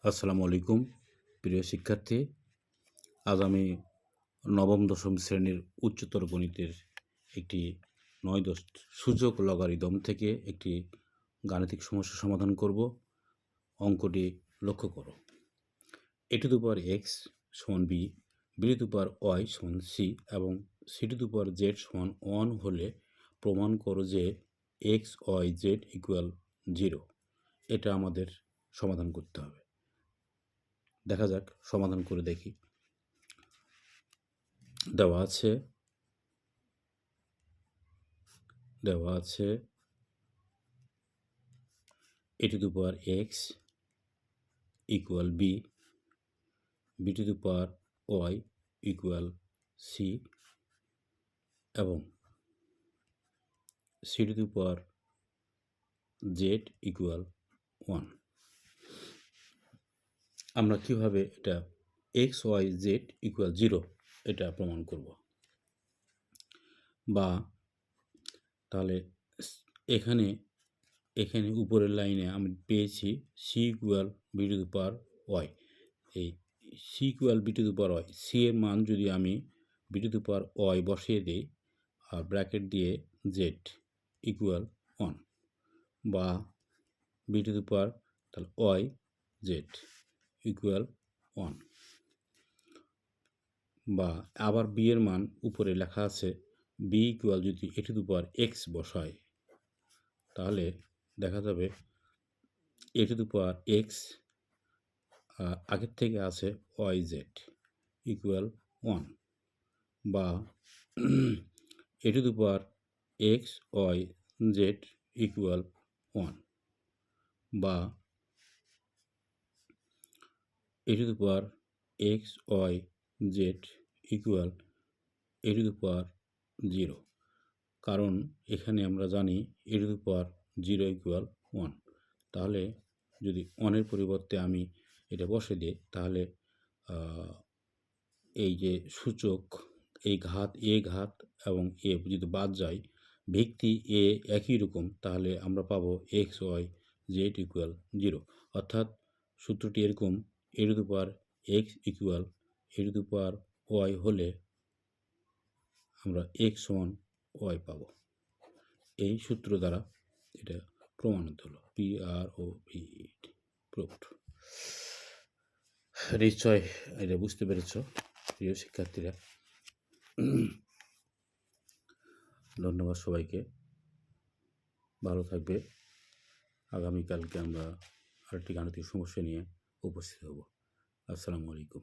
আসসালামু আলাইকুম প্রিয় শিক্ষার্থী। আজ আমি নবম দশম শ্রেণীর উচ্চতর গণিতের একটি 9-10 সূচক লগারিদম থেকে একটি গাণিতিক সমস্যা সমাধান করব। অঙ্কটি লক্ষ্য করো। a to the power x সমান b, b two the power y সমান c এবং c two the power z সমান 1 হলে প্রমাণ করো যে x, y, z ইকুয়াল 0। এটা আমাদের সমাধান করতে হবে। দেখা যাক, সমাধান করে দেখি। দেওয়া আছে a to the power x equal b, b two the power y equal c এবং c two the power z equal 1। আমরা কিভাবে এটা x, y, z ইকুয়াল 0 এটা প্রমাণ করব? বা তাহলে এখানে উপরের লাইনে আমি পেয়েছি c equal b two the power y। এই c equal b two the power y, c এর মান যদি আমি b two the power y বসিয়ে দিই আর ব্র্যাকেট দিয়ে z ইকুয়াল 1 বা b টু দি পাওয়ার তাহলে y z ইকুয়াল 1 বা আবার b এর মান উপরে লেখা আছে b ইকুয়াল যদি a to the power x বসায় তাহলে দেখা যাবে a to the power x আগের থেকে আছে yz ইকুয়াল 1 বা a to the power x y z equal 1 বা a to the power x y z equal a to the power 0। কারণ এখানে আমরা জানি a to the power 0 equal 1। তাহলে যদি 1-এর পরিবর্তে আমি এটা বসে দিই তাহলে এই যে সূচক এই ঘাত a ঘাত এবং a যদি বাদ যায়, ভিত্তি a একই রকম, তাহলে আমরা পাবো x y z ইকুয়াল 0। অর্থাৎ সূত্রটি এরকম, a to the power x equal a to the power y হলে আমরা x সমান y পাবো। এই সূত্র দ্বারা এটা প্রমাণিত হলো। প্রুভড। নিশ্চয় এটা বুঝতে পেরেছ প্রিয় শিক্ষার্থীরা। ধন্যবাদ সবাইকে, ভালো থাকবে। আগামীকালকে আমরা আরেকটি গাণিতিক সমস্যা নিয়ে উপস্থিত হব। আসসালামু আলাইকুম।